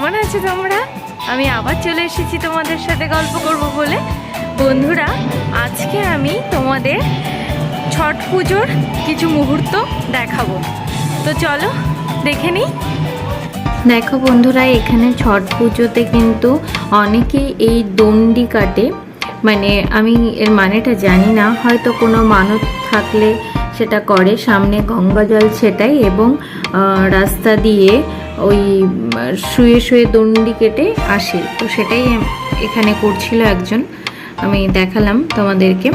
কেমন আছো তোমরা? আমি আবার চলে এসেছি তোমাদের সাথে গল্প করব বলে। বন্ধুরা, আজকে আমি তোমাদের ছট পুজোর কিছু মুহূর্ত দেখাবো, তো চলো দেখে নিই। দেখো বন্ধুরা, এখানে ছট পুজোতে কিন্তু অনেকেই এই দণ্ডি কাটে। মানে আমি এর মানেটা জানি না, হয়তো কোনো মানত থাকলে সেটা করে, সামনে গঙ্গা জল ছেটাই এবং রাস্তা দিয়ে ওই শুয়ে শুয়ে দণ্ডি কেটে আসে। তো সেটাই এখানে করছিল একজন, আমি দেখালাম তোমাদেরকে।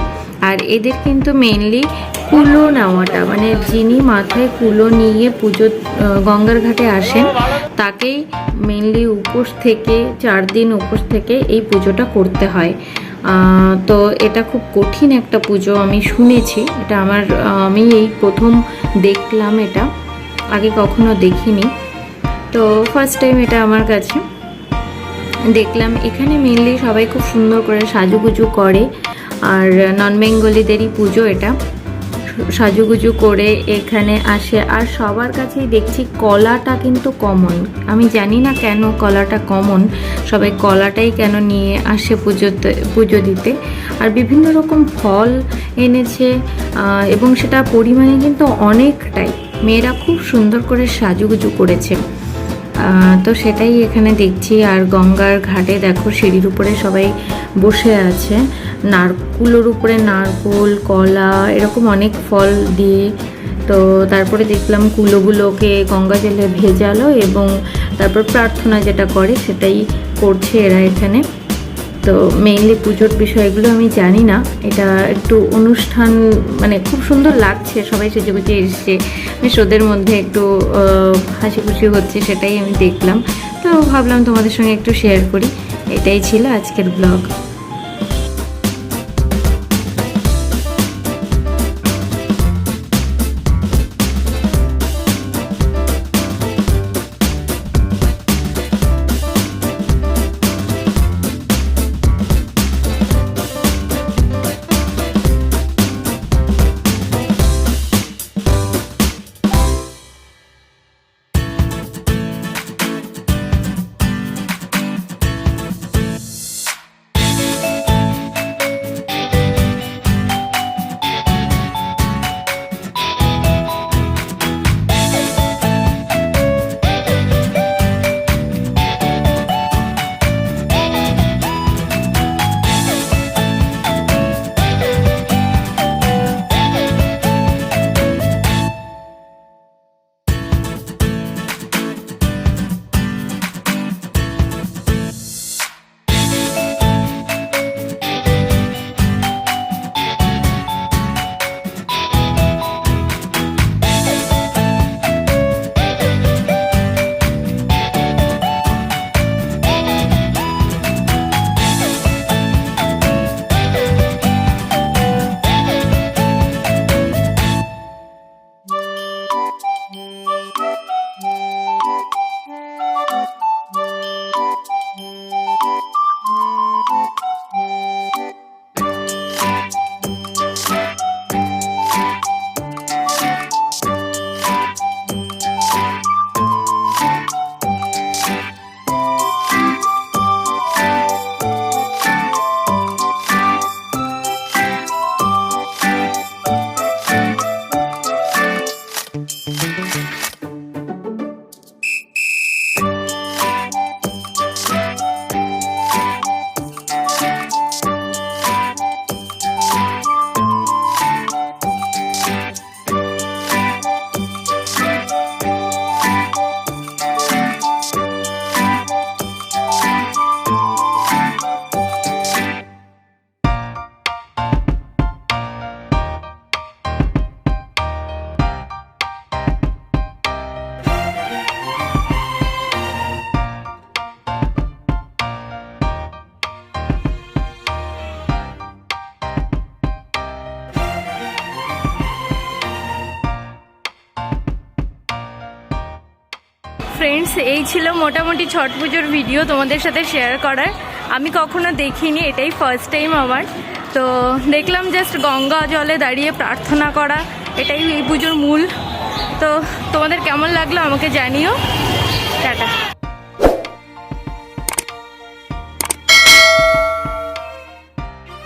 আর এদের কিন্তু মেনলি কুলো নেওয়াটা, মানে যিনি মাথায় কুলো নিয়ে পুজো গঙ্গার ঘাটে আসেন তাকেই মেনলি উপোস থেকে 4 দিন উপোস থেকে এই পুজোটা করতে হয়। তো এটা খুব কঠিন একটা পুজো, আমি শুনেছি। এটা আমি এই প্রথম দেখলাম, এটা আগে কখনো দেখিনি, তো ফার্স্ট টাইম এটা আমার কাছে দেখলাম। এখানে মেনলি সবাই খুব সুন্দর করে সাজুগুজু করে, আর নন বেঙ্গলিদেরই পুজো এটা। সাজুগুজু করে এখানে আসে, আর সবার কাছেই দেখছি কলাটা কিন্তু কমন। আমি জানি না কেন কলাটা কমন, সবাই কলাটাই কেন নিয়ে আসে পুজো দিতে। আর বিভিন্ন রকম ফল এনেছে, এবং সেটা পরিমাণে কিন্তু অনেকটাই। মেয়েরা খুব সুন্দর করে সাজুগুজু করেছে, তো সেটাই এখানে দেখছি। আর গঙ্গার ঘাটে দেখো সিঁড়ির উপরে সবাই বসে আছে, নারকুলোর উপরে নারকোল, কলা, এরকম অনেক ফল দিয়ে। তো তারপরে দেখলাম কুলোগুলোকে গঙ্গা জলে ভেজালো এবং তারপর প্রার্থনা যেটা করে সেটাই করছে এরা এখানে। তো মেইনলি পুজোর বিষয়গুলো আমি জানি না, এটা একটু অনুষ্ঠান, মানে খুব সুন্দর লাগছে, সবাই সেজেগুজে এসছে, বেশ ওদের মধ্যে একটু হাসি খুশি হচ্ছে, সেটাই আমি দেখলাম। তো ভাবলাম তোমাদের সঙ্গে একটু শেয়ার করি। এটাই ছিল আজকের ব্লগ। ফ্রেন্ডস, এই ছিল মোটামুটি ছট পুজোর ভিডিও তোমাদের সাথে শেয়ার করার। আমি কখনো দেখিনি, এটাই ফার্স্ট টাইম আমার। তো দেখলাম জাস্ট গঙ্গা জলে দাঁড়িয়ে প্রার্থনা করা, এটাই এই পুজোর মূল। তো তোমাদের কেমন লাগলো আমাকে জানিও। টাটা।